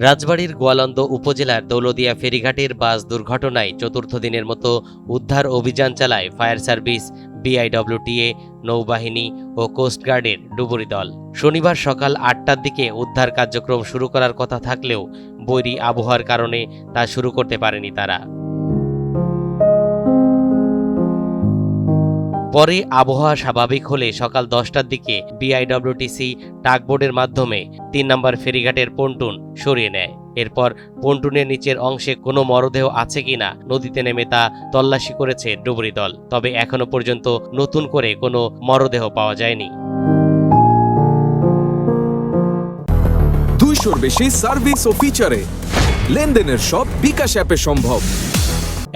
রাজবাড়ীর গোয়ালন্দ উপজেলার দৌলদিয়া ফেরিঘাটের বাস দুর্ঘটনায় চতুর্থ দিনের মতো উদ্ধার অভিযান চালায় ফায়ার সার্ভিস, বিআইডব্লিউটিএ, নৌবাহিনী ও কোস্টগার্ডের ডুবুরি দল। শনিবার সকাল ৮টার দিকে উদ্ধার কার্যক্রম শুরু করার কথা থাকলেও বৈরী আবহাওয়ার কারণে তা শুরু করতে পারেনি তারা। পরে আবহাওয়া স্বাভাবিক হলে সকাল 10টার দিকে বিআইডব্লিউটিসি টাগবোটের মাধ্যমে ৩ নম্বর ফেরিঘাটের পন্টুন সরিয়ে নেয়। এরপর পন্টুনের নিচের অংশে কোনো মরদেহ আছে কিনা নদীতে নেমে তা তল্লাশি করেছে ডুবুরি দল। তবে এখনো পর্যন্ত নতুন করে কোনো মরদেহ পাওয়া যায়নি। 200-র বেশি সার্ভিস ও ফিচারে লেনদেনের সব বিকাশ অ্যাপে সম্ভব।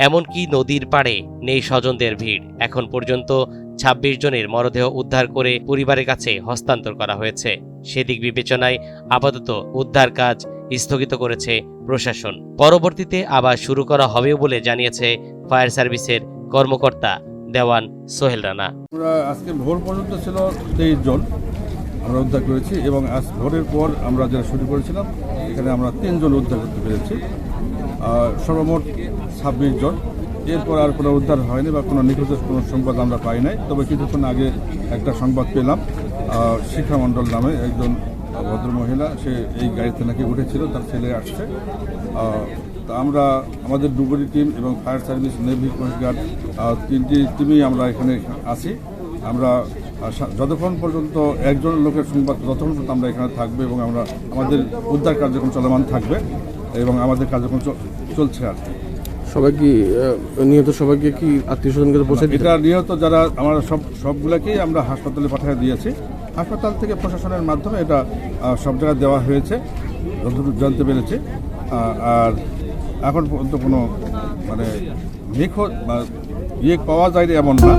এমনকি নদীর পাড়ে নেই স্বজনদের ভিড়। এখন পর্যন্ত ২৬ জনের মরদেহ উদ্ধার করে পরিবারের কাছে হস্তান্তর করা হয়েছে। সেদিক বিবেচনায় আপাতত উদ্ধার কাজ স্থগিত করেছে প্রশাসন। পরবর্তীতে আবার শুরু করা হবে বলে জানিয়েছে ফায়ার সার্ভিসের কর্মকর্তা দেওয়ান সোহেল রানা। আজকে ভোর পর্যন্ত ছিল 23 জন আমরা উদ্ধার করেছি এবং আজ ভোরের পর আমরা যারা শুরু করেছিলাম এখানে আমরা 3 জন উদ্ধার করতে পেরেছি। সর্বমোট 26 জন। এরপর আর কোনো উদ্ধার হয়নি বা কোনো নিখোঁজের কোনো সংবাদ আমরা পাই নাই। তবে কিছুক্ষণ আগে একটা সংবাদ পেলাম, শিখা মণ্ডল নামে একজন ভদ্রমহিলা, সে এই গাড়িতে নাকি উঠেছিল, তার ছেলে আসছে। তা আমরা আমাদের ডুবুরি টিম এবং ফায়ার সার্ভিস, নেভি, কোস্টগার্ড 3টি টিমই আমরা এখানে আছি। আমরা যতক্ষণ পর্যন্ত একজন লোকের সংবাদ ততক্ষণ পর্যন্ত আমরা এখানে থাকবো এবং আমরা আমাদের উদ্ধার কার্যক্রম চলমান থাকবে এবং আমাদের কার্যক্রম চলছে। আর সবাই কি নিহত সবাইকে কি আত্মীয় স্বজনকে পৌঁছে এটা নিহত যারা আমরা সবগুলোকেই আমরা হাসপাতালে পাঠিয়ে দিয়েছি। হাসপাতাল থেকে প্রশাসনের মাধ্যমে এটা সব জায়গায় দেওয়া হয়েছে যতটুকু জানতে পেরেছি। আর এখন পর্যন্ত কোনো নিখোঁজ বা পাওয়া যায়নি এমন না।